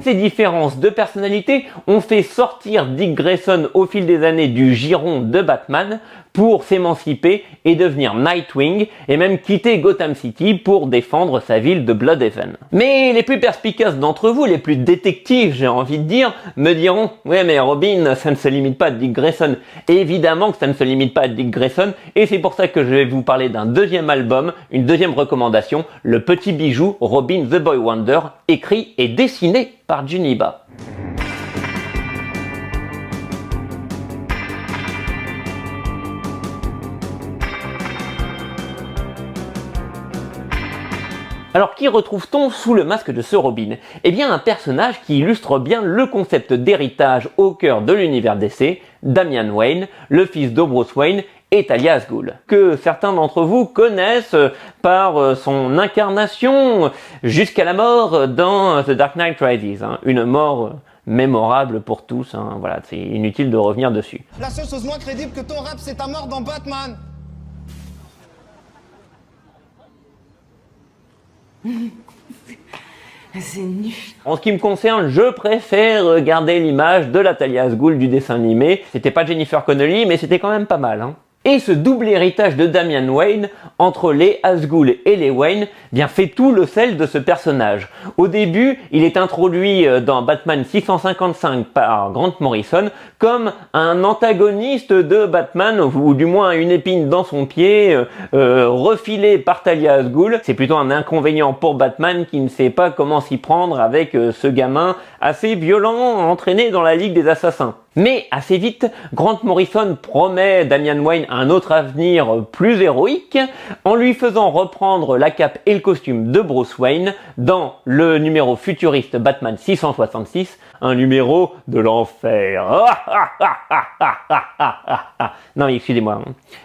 Ces différences de personnalité ont fait sortir Dick Grayson au fil des années du giron de Batman pour s'émanciper et devenir Nightwing et même quitter Gotham City pour défendre sa ville de Bloodhaven. Mais les plus perspicaces d'entre vous, les plus détectives j'ai envie de dire, me diront « Ouais mais Robin, ça ne se limite pas à Dick Grayson ». Évidemment que ça ne se limite pas à Dick Grayson et c'est pour ça que je vais vous parler d'un deuxième album, une deuxième recommandation, Le Petit Bijou, Robin the Boy Wonder, écrit et dessiné par Juniba. Alors qui retrouve-t-on sous le masque de ce Robin? Eh bien un personnage qui illustre bien le concept d'héritage au cœur de l'univers DC, Damian Wayne, le fils de Bruce Wayne et Talia al Ghul, que certains d'entre vous connaissent par son incarnation jusqu'à la mort dans The Dark Knight Rises, une mort mémorable pour tous, voilà, c'est inutile de revenir dessus. La seule chose moins crédible que ton rap, c'est ta mort dans Batman. C'est nul. En ce qui me concerne, je préfère garder l'image de la Talia al Ghul du dessin animé. C'était pas Jennifer Connelly, mais c'était quand même pas mal. Et ce double héritage de Damian Wayne, entre les Asghul et les Wayne, bien fait tout le sel de ce personnage. Au début, il est introduit dans Batman 655 par Grant Morrison comme un antagoniste de Batman, ou du moins une épine dans son pied, refilé par Talia al Ghul. C'est plutôt un inconvénient pour Batman qui ne sait pas comment s'y prendre avec ce gamin assez violent entraîné dans la Ligue des Assassins. Mais assez vite, Grant Morrison promet Damian Wayne un autre avenir plus héroïque en lui faisant reprendre la cape et le costume de Bruce Wayne dans le numéro futuriste Batman 666, un numéro de l'enfer. Non, excusez-moi.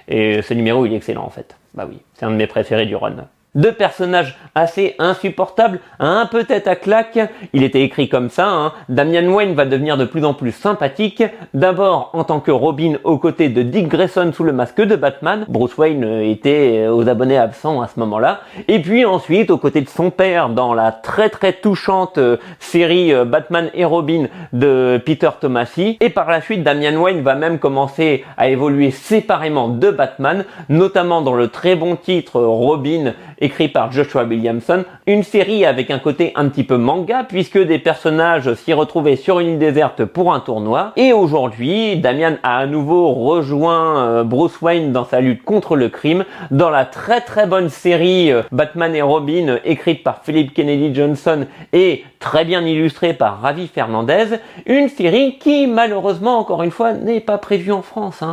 Et ce numéro, il est excellent en fait. Bah oui, c'est un de mes préférés du run. Deux personnages assez insupportables, un peu tête à claque, il était écrit comme ça, Damian Wayne va devenir de plus en plus sympathique, d'abord en tant que Robin aux côtés de Dick Grayson sous le masque de Batman, Bruce Wayne était aux abonnés absents à ce moment-là, et puis ensuite aux côtés de son père dans la très touchante série Batman et Robin de Peter Tomasi, et par la suite Damian Wayne va même commencer à évoluer séparément de Batman, notamment dans le très bon titre Robin, écrit par Joshua Williamson, une série avec un côté un petit peu manga puisque des personnages s'y retrouvaient sur une île déserte pour un tournoi. Et aujourd'hui, Damian a à nouveau rejoint Bruce Wayne dans sa lutte contre le crime dans la très bonne série Batman et Robin écrite par Philip Kennedy Johnson et très bien illustrée par Ravi Fernandez, une série qui malheureusement encore une fois n'est pas prévue en France.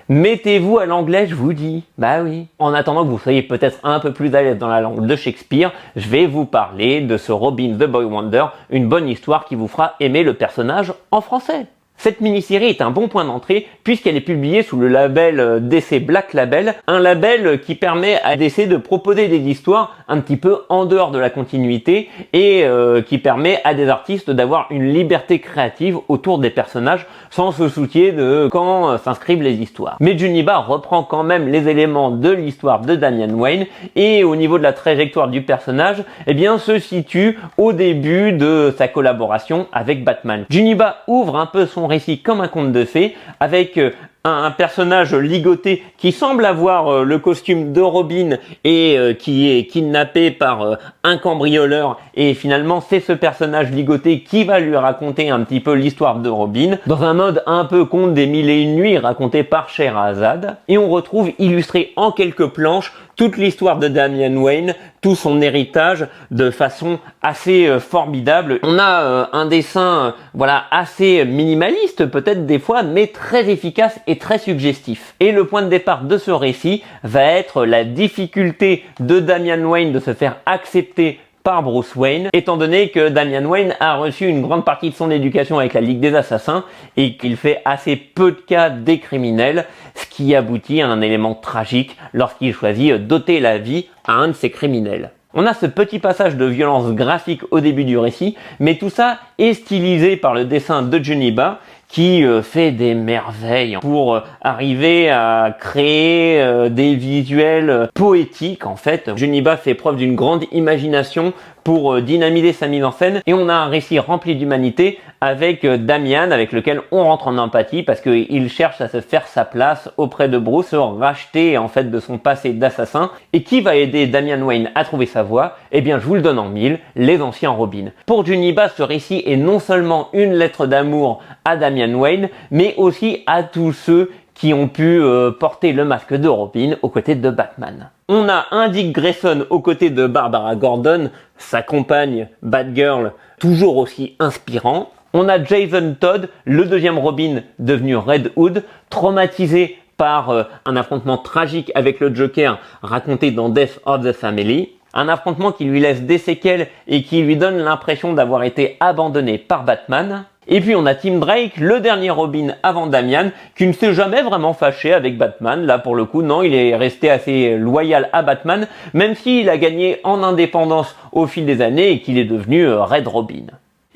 Mettez-vous à l'anglais, je vous dis. Bah oui. En attendant que vous soyez peut-être un peu plus à l'aise dans la langue de Shakespeare, je vais vous parler de ce Robin the Boy Wonder, une bonne histoire qui vous fera aimer le personnage en français. Cette mini-série est un bon point d'entrée puisqu'elle est publiée sous le label DC Black Label, un label qui permet à DC de proposer des histoires un petit peu en dehors de la continuité et qui permet à des artistes d'avoir une liberté créative autour des personnages sans se soucier de quand s'inscrivent les histoires. Mais Juniba reprend quand même les éléments de l'histoire de Damian Wayne et au niveau de la trajectoire du personnage, eh bien se situe au début de sa collaboration avec Batman. Juniba ouvre un peu son récit comme un conte de fées avec un personnage ligoté qui semble avoir le costume de Robin et qui est kidnappé par un cambrioleur et finalement c'est ce personnage ligoté qui va lui raconter un petit peu l'histoire de Robin dans un mode un peu conte des mille et une nuits raconté par Scheherazade et on retrouve illustré en quelques planches toute l'histoire de Damian Wayne, tout son héritage de façon assez formidable. On a un dessin voilà assez minimaliste peut-être des fois mais très efficace et très suggestif. Et le point de départ de ce récit va être la difficulté de Damian Wayne de se faire accepter par Bruce Wayne, étant donné que Damian Wayne a reçu une grande partie de son éducation avec la Ligue des Assassins et qu'il fait assez peu de cas des criminels, ce qui aboutit à un élément tragique lorsqu'il choisit d'ôter la vie à un de ces criminels. On a ce petit passage de violence graphique au début du récit, mais tout ça est stylisé par le dessin de Juniba qui fait des merveilles pour arriver à créer des visuels poétiques en fait. Juniba fait preuve d'une grande imagination pour dynamiser sa mise en scène, et on a un récit rempli d'humanité avec Damian, avec lequel on rentre en empathie parce qu'il cherche à se faire sa place auprès de Bruce, se racheter en fait de son passé d'assassin. Et qui va aider Damian Wayne à trouver sa voie? Eh bien, je vous le donne en mille, les anciens Robin. Pour Juniba, ce récit est non seulement une lettre d'amour à Damian Wayne, mais aussi à tous ceux qui ont pu porter le masque de Robin aux côtés de Batman. On a un Dick Grayson aux côtés de Barbara Gordon, sa compagne Batgirl, toujours aussi inspirant. On a Jason Todd, le deuxième Robin devenu Red Hood, traumatisé par un affrontement tragique avec le Joker raconté dans Death of the Family. Un affrontement qui lui laisse des séquelles et qui lui donne l'impression d'avoir été abandonné par Batman. Et puis on a Tim Drake, le dernier Robin avant Damian, qui ne s'est jamais vraiment fâché avec Batman. Là pour le coup, non, il est resté assez loyal à Batman, même s'il a gagné en indépendance au fil des années et qu'il est devenu Red Robin.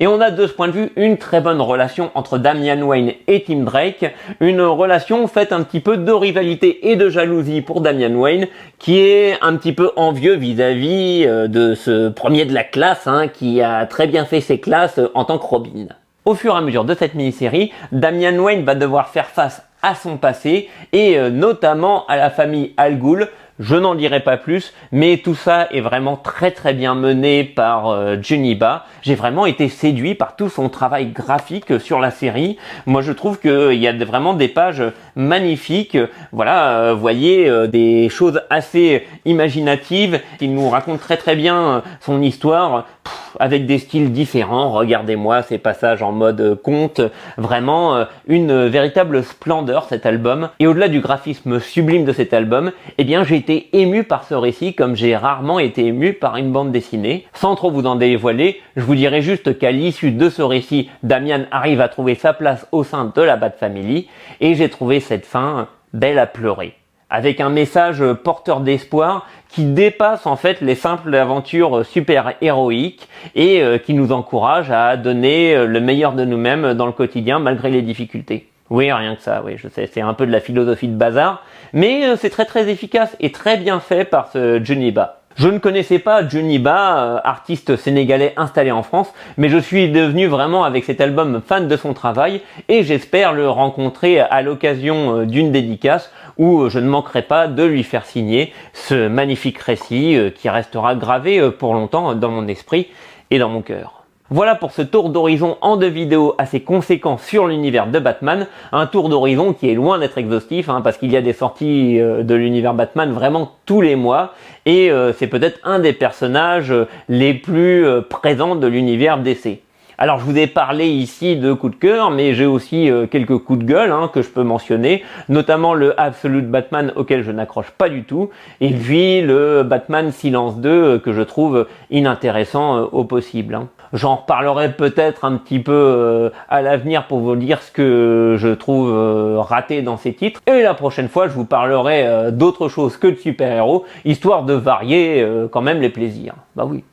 Et on a de ce point de vue une très bonne relation entre Damian Wayne et Tim Drake, une relation faite un petit peu de rivalité et de jalousie pour Damian Wayne, qui est un petit peu envieux vis-à-vis de ce premier de la classe, qui a très bien fait ses classes en tant que Robin. Au fur et à mesure de cette mini-série, Damian Wayne va devoir faire face à son passé et notamment à la famille Al Ghul. Je n'en dirai pas plus, mais tout ça est vraiment très très bien mené par Juniba. J'ai vraiment été séduit par tout son travail graphique sur la série. Moi je trouve qu'il y a vraiment des pages magnifiques. Voilà, vous voyez, des choses assez imaginatives. Il nous raconte très très bien son histoire. Avec des styles différents, regardez-moi ces passages en mode conte, vraiment une véritable splendeur cet album. Et au-delà du graphisme sublime de cet album, eh bien j'ai été ému par ce récit comme j'ai rarement été ému par une bande dessinée. Sans trop vous en dévoiler, je vous dirais juste qu'à l'issue de ce récit, Damian arrive à trouver sa place au sein de la Bat Family et j'ai trouvé cette fin belle à pleurer. Avec un message porteur d'espoir qui dépasse en fait les simples aventures super héroïques et qui nous encourage à donner le meilleur de nous-mêmes dans le quotidien malgré les difficultés. Oui, rien que ça, oui, je sais, c'est un peu de la philosophie de bazar, mais c'est très très efficace et très bien fait par ce Juniba. Je ne connaissais pas Juniba, artiste sénégalais installé en France, mais je suis devenu vraiment avec cet album fan de son travail et j'espère le rencontrer à l'occasion d'une dédicace où je ne manquerai pas de lui faire signer ce magnifique récit qui restera gravé pour longtemps dans mon esprit et dans mon cœur. Voilà pour ce tour d'horizon en 2 vidéos assez conséquent sur l'univers de Batman. Un tour d'horizon qui est loin d'être exhaustif parce qu'il y a des sorties de l'univers Batman vraiment tous les mois. Et c'est peut-être un des personnages les plus présents de l'univers DC. Alors je vous ai parlé ici de coups de cœur, mais j'ai aussi quelques coups de gueule que je peux mentionner, notamment le Absolute Batman auquel je n'accroche pas du tout, et puis le Batman Silence 2 que je trouve inintéressant au possible. J'en reparlerai peut-être un petit peu à l'avenir pour vous dire ce que je trouve raté dans ces titres. Et la prochaine fois, je vous parlerai d'autre chose que de super-héros, histoire de varier quand même les plaisirs. Bah oui.